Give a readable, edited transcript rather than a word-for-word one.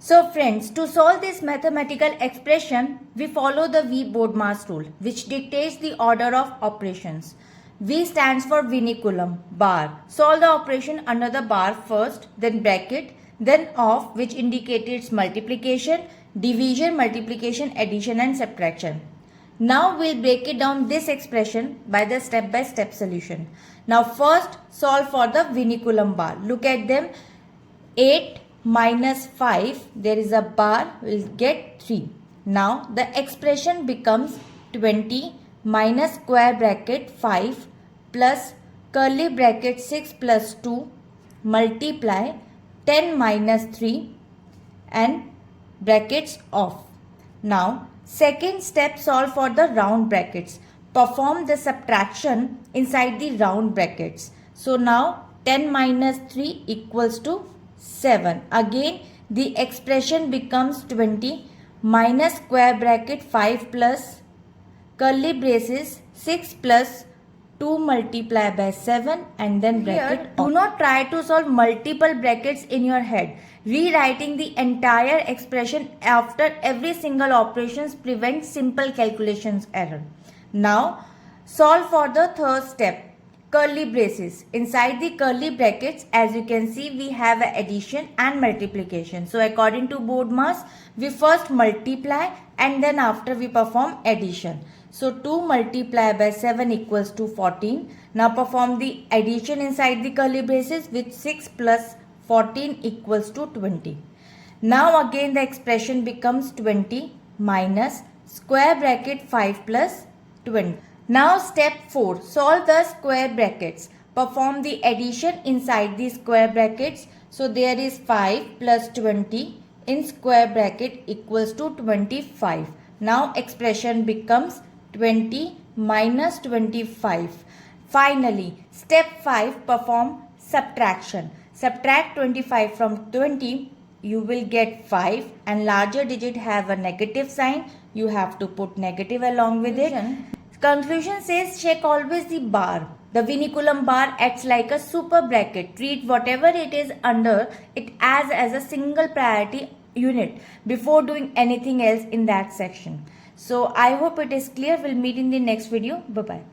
So friends, to solve this mathematical expression, we follow the V Bodmas rule, which dictates the order of operations. V stands for vinculum, bar. Solve the operation under the bar first, then bracket, then off, which indicates its multiplication, division, multiplication, addition and subtraction. Now we'll break it down this expression by the step-by-step solution. Now first, solve for the vinculum bar. Look at them. 8 minus 5, there is a bar, we'll get 3. Now the expression becomes 20 minus square bracket 5 plus curly bracket 6 plus 2 multiply 10 minus 3 and brackets off. Now second step, solve for the round brackets. Perform the subtraction inside the round brackets. So now 10 minus 3 equals to 7. Again the expression becomes 20 minus square bracket 5 plus curly braces 6 plus 2 multiply by 7 and then bracket. Here, do not try to solve multiple brackets in your head. Rewriting the entire expression after every single operations prevents simple calculations error. Now solve for the third step. Curly braces. Inside the curly brackets, as you can see, we have addition and multiplication. So according to Bodmas, we first multiply and then after we perform addition. So 2 multiply by 7 equals to 14. Now perform the addition inside the curly braces with 6 plus 14 equals to 20. Now again the expression becomes 20 minus square bracket 5 plus 20. Now step 4. Solve the square brackets. Perform the addition inside the square brackets. So there is 5 plus 20 in square bracket equals to 25. Now expression becomes 20 minus 25. Finally, step 5. Perform subtraction. Subtract 25 from 20. You will get 5 and larger digit have a negative sign. You have to put negative along with it. Conclusion says check always the bar. The vinculum bar acts like a super bracket. Treat whatever it is under it as a single priority unit before doing anything else in that section. So I hope it is clear. We'll meet in the next video. Bye-bye.